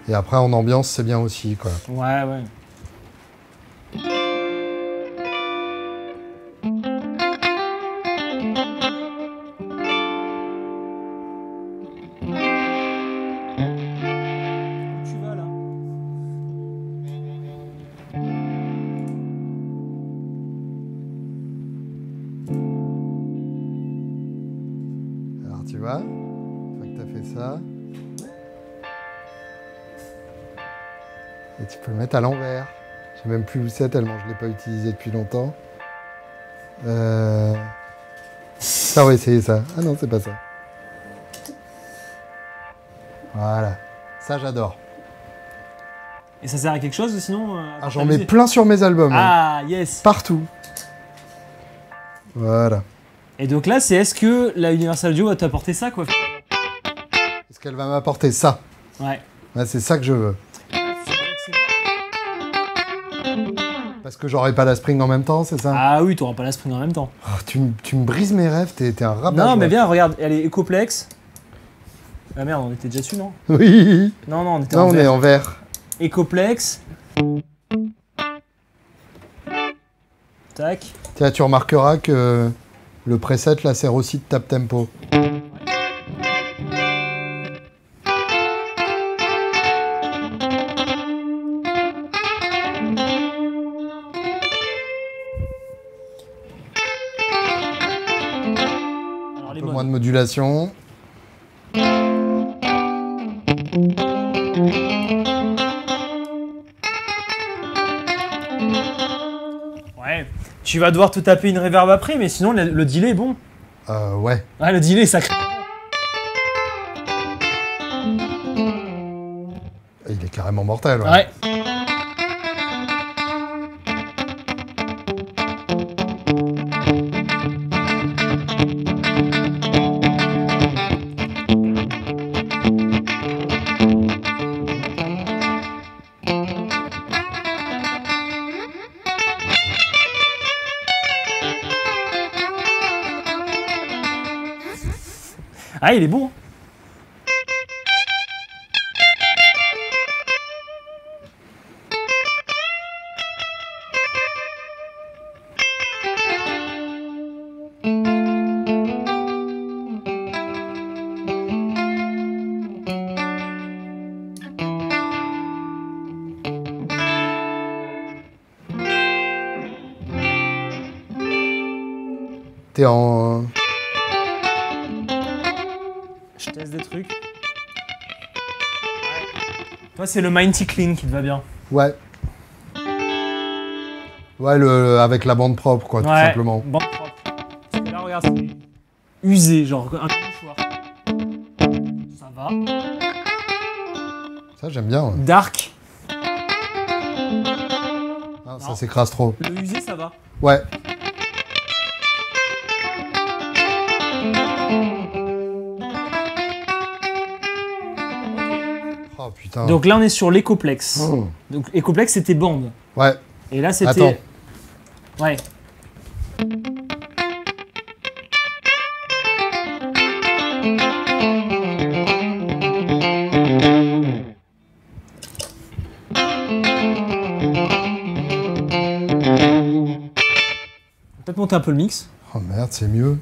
Et après, en ambiance, c'est bien aussi, quoi. Ouais, ouais. Où tu vas là? Alors, tu vois, une fois que t'as fait ça... Et tu peux le mettre à l'envers. Je sais même plus où c'est, tellement je l'ai pas utilisé depuis longtemps. Ça, on va essayer ça. Ah non, c'est pas ça. Voilà. Ça, j'adore. Et ça sert à quelque chose sinon Ah, j'en mets plein sur mes albums. hein. Ah, yes. Partout. Voilà. Et donc là, c'est est-ce que la Universal Audio va t'apporter ça, quoi? Est-ce qu'elle va m'apporter ça? Ouais. Ouais, c'est ça que je veux. Parce que j'aurai pas la spring en même temps, c'est ça? Ah oui, t'auras pas la spring en même temps. Oh, tu me brises mes rêves, t'es un rabat. Non, mais viens, regarde, elle est Ecoplex. Ah merde, on était déjà dessus, non? Oui. Non, on était Non, en on vert. est en vert. Ecoplex. Tac. Tiens, tu remarqueras que le preset là sert aussi de tap tempo. Alors, Un les peu modes. moins de modulation. Ouais. Tu vas devoir te taper une reverb après, mais sinon, le delay est bon. Ouais. Ah, le delay est sacré. Il est carrément mortel. Ouais. Ouais. Ah, il est bon. T'es en... Je teste des trucs. Toi, c'est le Mighty Clean qui te va bien. Ouais. Ouais, avec la bande propre, quoi, tout simplement. Bande propre. Parce que là, regarde, c'est usé, genre un mouchoir. Ça va. Ça, j'aime bien. Ouais. Dark. Ah, ça s'écrase trop. Le usé, ça va. Ouais. putain. Donc là, on est sur l'Ecoplex. Oh. Donc Ecoplex, c'était bande. Ouais. Et là, c'était... Attends. Ouais. Peut-être monter un peu le mix. Oh merde, c'est mieux.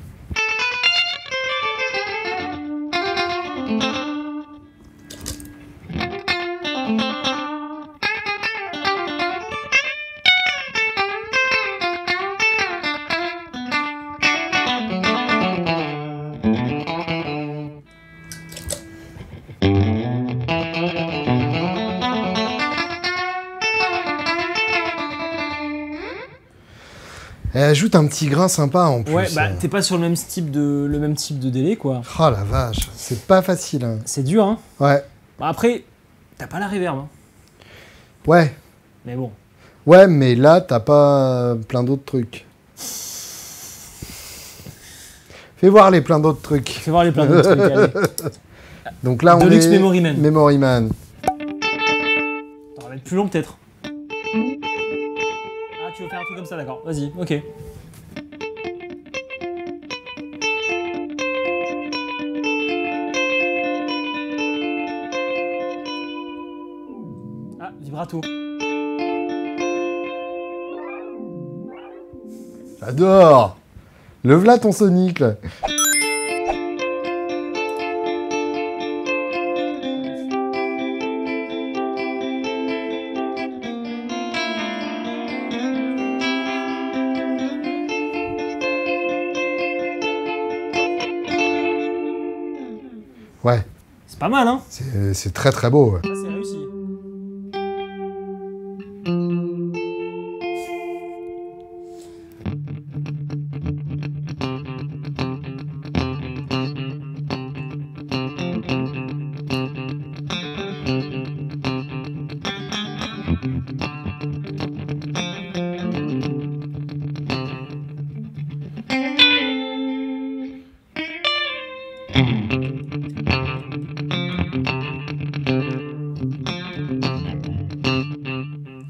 Et ajoute un petit grain sympa en plus. Ouais, bah t'es pas sur le même type de délai, quoi. Oh la vache, c'est pas facile. Hein. C'est dur, hein. Ouais. Bah, après, t'as pas la reverb, hein. Ouais. Mais bon. Ouais, mais là, t'as pas plein d'autres trucs. Fais voir les plein d'autres trucs. Fais voir les plein d'autres trucs, allez. Donc là, on Deluxe est... Memory Man. Memory Man. On va mettre plus long, peut-être. Ah, tu veux faire un truc comme ça, d'accord. Vas-y, ok. Ah, vibrato. J'adore. Le v'là ton Sonic, là. Ouais, C'est pas mal, hein. c'est très très beau. Ouais. Ça, c'est réussi.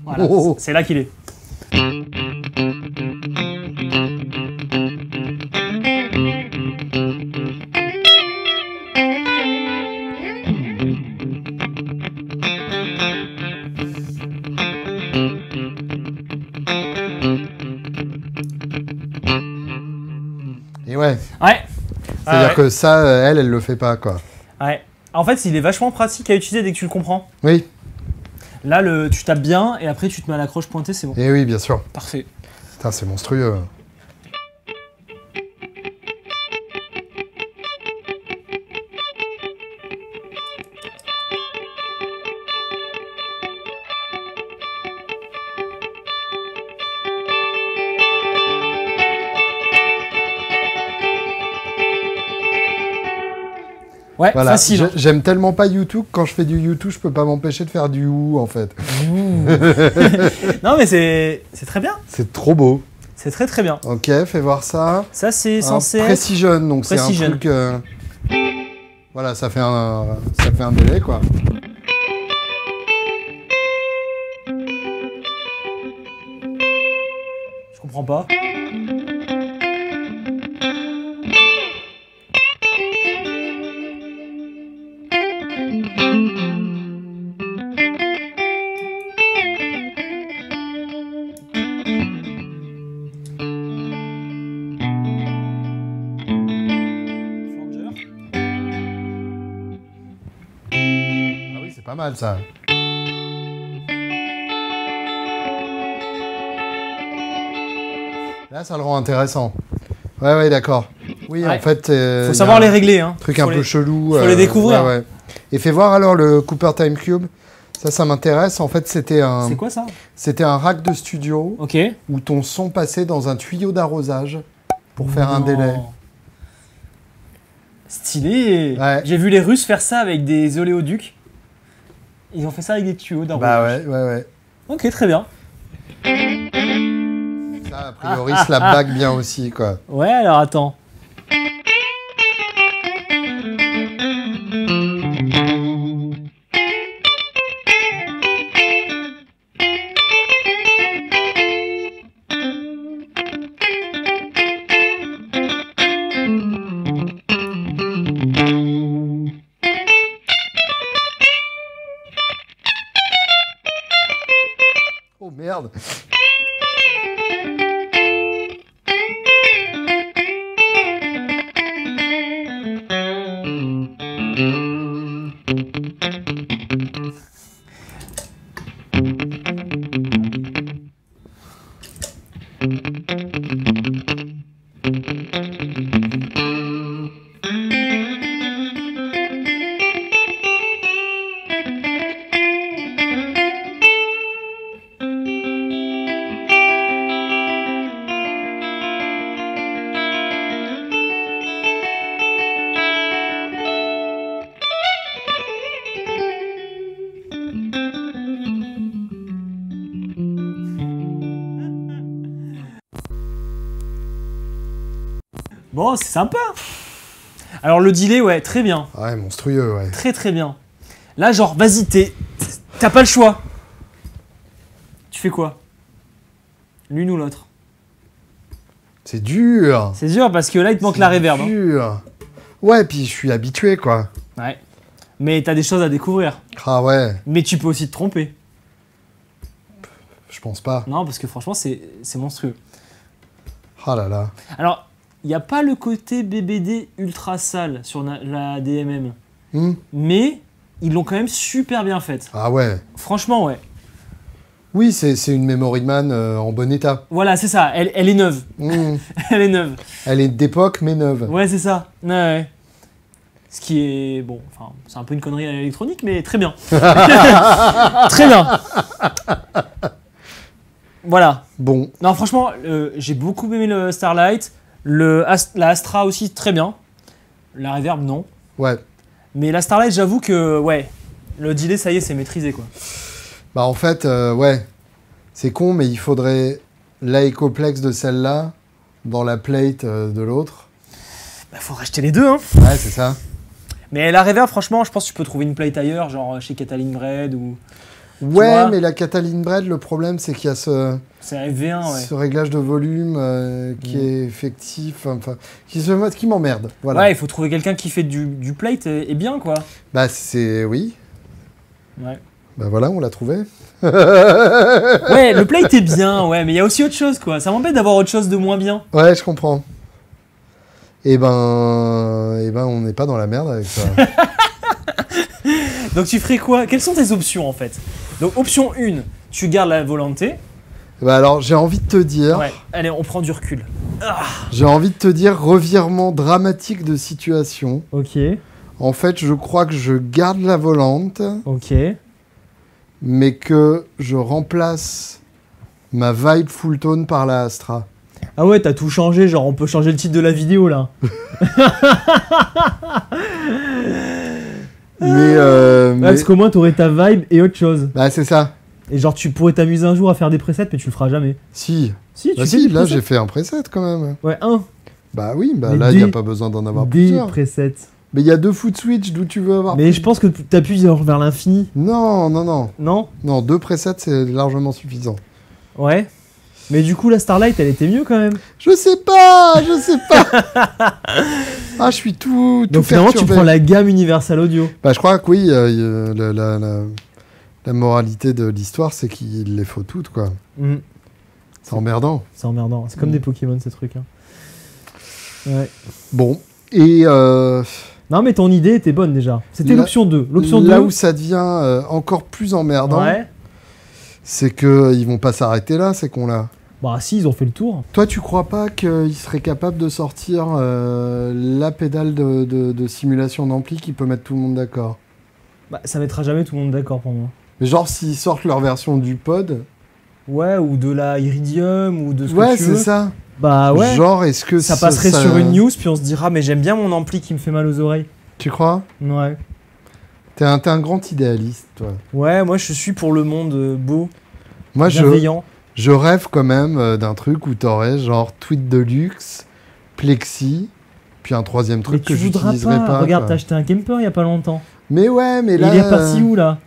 Voilà, Oh. c'est là qu'il est. Et ouais, Ouais. c'est-à-dire ouais. que ça, elle le fait pas, quoi. Ouais. En fait, il est vachement pratique à utiliser dès que tu le comprends. Oui, Là, tu tapes bien et après tu te mets à la croche pointée, c'est bon. et oui, bien sûr. Parfait. Putain, c'est monstrueux. Ouais, Voilà, facile. j'aime tellement pas YouTube, quand je fais du YouTube, je peux pas m'empêcher de faire du ou en fait. Non, mais c'est très bien. C'est trop beau. C'est très très bien. Ok, fais voir ça. Ça, c'est Un censé être... Precision, donc c'est un Precision. truc... Voilà, ça fait un délai, quoi. Je comprends pas. Flanger. Ah oui, c'est pas mal, ça. Là, ça le rend intéressant. Ouais, ouais, d'accord. Oui, Ouais. en fait... Faut savoir les régler, hein. Truc Faut un peu les- chelou. faut les découvrir. Ouais, ouais. Et fais voir alors le Cooper Time Cube. Ça m'intéresse. En fait, c'était C'est quoi ça? un rack de studio Ok. où ton son passait dans un tuyau d'arrosage pour faire un Non. délai. Stylé. Ouais. J'ai vu les Russes faire ça avec des oléoducs. Ils ont fait ça avec des tuyaux d'arrosage. Bah ouais, ouais, ouais. Ok, très bien. Ça, a priori, slapback bien aussi, quoi. Ouais, alors attends. merde. Bon, c'est sympa. Alors le delay, ouais, très bien. Ouais, monstrueux, ouais. Très très bien. Là, genre, vas-y, t'as pas le choix. Tu fais quoi? L'une ou l'autre? C'est dur. C'est dur parce que là, il te manque la reverb. C'est dur. Ouais, puis je suis habitué, quoi. Ouais. Mais t'as des choses à découvrir. Ah ouais, Mais tu peux aussi te tromper. je pense pas. Non, parce que franchement, c'est monstrueux. Ah là là. Alors, il n'y a pas le côté BBD ultra sale sur la DMM. Mais ils l'ont quand même super bien faite. Ah ouais. Franchement, ouais. Oui, c'est une Memory Man en bon état. Voilà, c'est ça. Elle est neuve. Elle est neuve. Elle est d'époque, mais neuve. Ouais, c'est ça. Ouais. Ce qui est... Bon, enfin, c'est un peu une connerie à l'électronique, mais très bien. Très bien. Voilà. Bon. Non, franchement, j'ai beaucoup aimé le Starlight. La Astra aussi, très bien. La Reverb, non. Ouais. Mais la Starlight, j'avoue que, ouais, le delay, ça y est, c'est maîtrisé, quoi. Bah en fait, ouais. C'est con, mais il faudrait l'Ecoplex de celle-là dans la plate de l'autre. Bah, faut racheter les deux, hein. Ouais, c'est ça. Mais la Reverb, franchement, je pense que tu peux trouver une plate ailleurs, genre chez Catalin Bread ou... Ouais, mais la Catalin Bread, le problème, c'est qu'il y a ce C'est FV1, ouais. ce réglage de volume qui est effectif, enfin, qui m'emmerde. Voilà. Ouais, il faut trouver quelqu'un qui fait du plate et bien, quoi. Bah, c'est... Oui. Ouais. Bah voilà, on l'a trouvé. Ouais, le plate est bien, ouais, mais il y a aussi autre chose, quoi. Ça m'embête d'avoir autre chose de moins bien. Ouais, je comprends. Eh ben, on n'est pas dans la merde avec ça. Donc tu ferais quoi? Quelles sont tes options, en fait? Donc, option 1, tu gardes la volonté. Bah alors, j'ai envie de te dire... Ouais, allez, on prend du recul. J'ai envie de te dire revirement dramatique de situation. Ok, En fait, je crois que je garde la volante, ok. mais que je remplace ma vibe full tone par la Astra. Ah ouais, t'as tout changé, genre on peut changer le titre de la vidéo, là. Mais Parce qu'au moins t'aurais ta vibe et autre chose. bah c'est ça. Et genre tu pourrais t'amuser un jour à faire des presets, mais tu le feras jamais. Si. Si, tu Bah fais si, des là presets. j'ai fait un preset quand même. Ouais, un. Bah oui, bah Mais là il n'y a pas besoin d'en avoir Des plusieurs. presets. Mais il y a 2 foot switch, d'où tu veux avoir. Mais je pense que t'appuies genre vers l'infini. Non, non, non. Non? Non, 2 presets c'est largement suffisant. Ouais. Mais du coup, la Starlight, elle était mieux quand même. Je sais pas. Ah, je suis tout Donc finalement, tu perturbé. prends la gamme Universal Audio. Bah je crois que oui, la moralité de l'histoire c'est qu'il les faut toutes quoi. C'est emmerdant. C'est emmerdant. C'est comme des Pokémon, ces trucs. Hein. Ouais. Bon, et Non, mais ton idée était bonne déjà. C'était Là- l'option 2. L'option là 2. où ça devient encore plus emmerdant, Ouais. c'est qu'ils vont pas s'arrêter là, ces cons-là. Bah si, ils ont fait le tour. Toi, tu crois pas qu'ils seraient capables de sortir la pédale de simulation d'ampli qui peut mettre tout le monde d'accord? Bah ça mettra jamais tout le monde d'accord pour moi. Mais genre, s'ils sortent leur version du pod, Ouais, ou de la Iridium, ou de ce ouais, que tu c'est veux. ça. Bah ouais. Genre, est-ce que Ça passerait sur une news, puis on se dira, mais j'aime bien mon ampli qui me fait mal aux oreilles. Tu crois? Ouais. T'es un grand idéaliste, toi. Ouais, moi je suis pour le monde beau, Moi, bienveillant. je rêve quand même d'un truc où t'aurais genre Tweet Deluxe, Plexi, puis un troisième Mais truc tu que voudras j'utiliserais pas. pas. Regarde, quoi. t'as acheté un camper il y a pas longtemps. Mais ouais, mais Et là. il est reparti où là?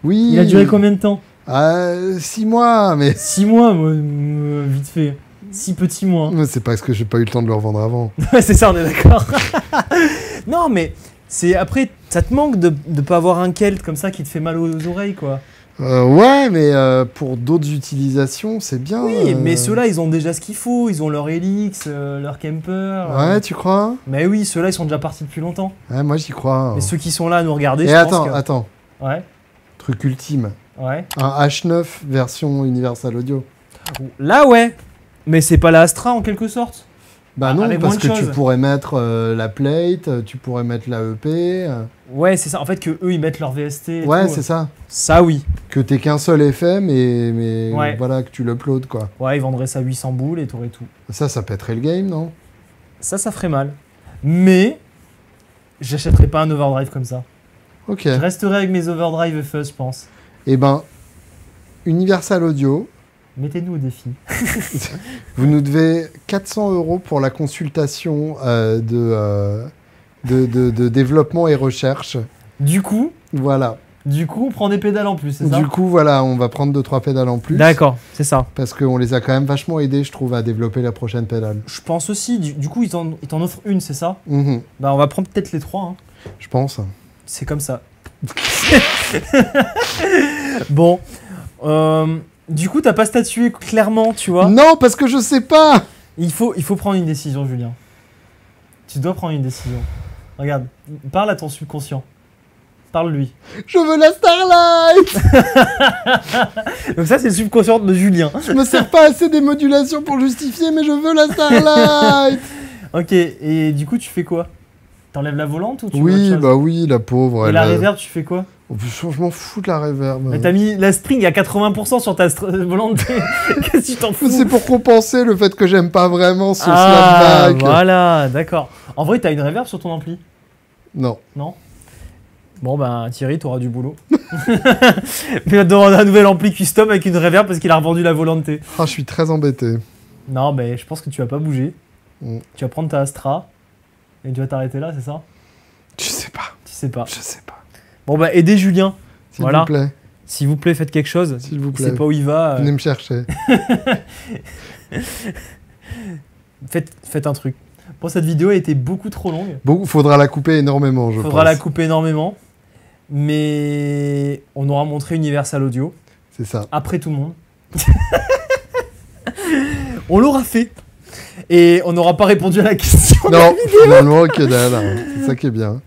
Oui. Il a duré combien de temps? 6 mois, mais. 6 mois, moi, vite fait. 6 petits mois. Mais c'est parce que j'ai pas eu le temps de le revendre avant. Ouais, c'est ça, on est d'accord. Non, mais c'est après, ça te manque de pas avoir un Kelt comme ça qui te fait mal aux oreilles, quoi. Ouais, mais pour d'autres utilisations, c'est bien. Oui, mais ceux-là, ils ont déjà ce qu'il faut. Ils ont leur Helix, leur camper. Ouais, tu crois? Mais oui, ceux-là, ils sont déjà partis depuis longtemps. Ouais, moi j'y crois. Mais ceux qui sont là à nous regarder, Et je pense attends. Ouais, Truc ultime. ouais. Un H9 version Universal Audio. Là, ouais. Mais c'est pas la Astra, en quelque sorte. Bah Ah, non, avec parce moins que de tu choses. pourrais mettre la plate, tu pourrais mettre la EP. Ouais, c'est ça. En fait, que eux, ils mettent leur VST. Et Ouais, tout. c'est ça. Ça, oui. Que t'aies qu'un seul effet, mais Ouais. voilà, que tu l'uploades, quoi. Ouais, ils vendraient ça 800 boules et t'aurais tout. Ça pèterait le game, non? Ça ferait mal. Mais, j'achèterais pas un overdrive comme ça. Ok. Je resterai avec mes overdrive fuzz, je pense. Eh ben, Universal Audio, Mettez-nous au défi. vous nous devez 400 € pour la consultation de développement et recherche. Du coup, Voilà. on prend des pédales en plus, c'est ça? Du coup, voilà, on va prendre 2-3 pédales en plus. D'accord, c'est ça. Parce qu'on les a quand même vachement aidés, je trouve, à développer la prochaine pédale. Je pense aussi. Du coup, ils t'en offrent une, c'est ça? Mhm, Bah, on va prendre peut-être les trois. Hein. je pense. C'est comme ça. Bon. Du coup, t'as pas statué clairement, tu vois. Non, parce que je sais pas. Il faut prendre une décision, Julien. Tu dois prendre une décision. Regarde, parle à ton subconscient. Parle-lui. Je veux la Starlight. Donc ça, c'est le subconscient de Julien. Je me sers pas assez des modulations pour justifier, mais je veux la Starlight. Ok, et du coup, tu fais quoi? T'enlèves la volante ou tu veux autre Oui, chose? bah oui, la pauvre. Et elle la a- reverb, tu fais quoi? Oh, je m'en fous de la reverb. Mais t'as mis la string à 80% sur ta volante. Qu'est-ce que tu t'en fous? C'est pour compenser le fait que j'aime pas vraiment ce Ah, slapback. voilà, d'accord. En vrai, t'as une reverb sur ton ampli? Non. Non? Bon, ben Thierry, t'auras du boulot. Mais on demande un nouvel ampli custom avec une reverb parce qu'il a revendu la volante. Ah, je suis très embêté. Non, mais je pense que tu vas pas bouger. Mm. Tu vas prendre ta Astra et tu vas t'arrêter là, c'est ça? Je sais pas. Tu sais pas. Je sais pas. Bon, bah, aidez Julien. S'il Voilà. vous plaît. S'il vous plaît, faites quelque chose. S'il vous Il plaît. sait pas où il va. Venez me chercher. Faites un truc. Bon, cette vidéo a été beaucoup trop longue. Bon, faudra la couper énormément, je Faudra pense. la couper énormément. Mais on aura montré Universal Audio C'est ça. après tout le monde. On l'aura fait. Et on n'aura pas répondu à la question. Non, finalement, que dalle. Hein. C'est ça qui est bien.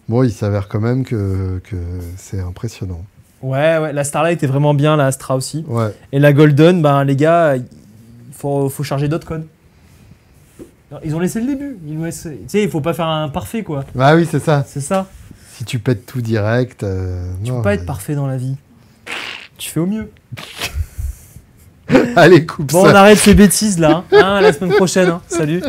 Bon, il s'avère quand même que c'est impressionnant. Ouais, la Starlight est vraiment bien, la Astra aussi. Ouais. Et la Golden, ben les gars, il faut charger d'autres codes. Ils ont laissé le début. Tu sais, il faut pas faire un parfait, quoi. Ah oui, c'est ça. C'est ça. Si tu pètes tout direct... Tu non, peux pas mais- être parfait dans la vie. Tu fais au mieux. Allez, coupe Bon, ça. on arrête ces bêtises là. Hein, à la semaine prochaine. Hein. Salut.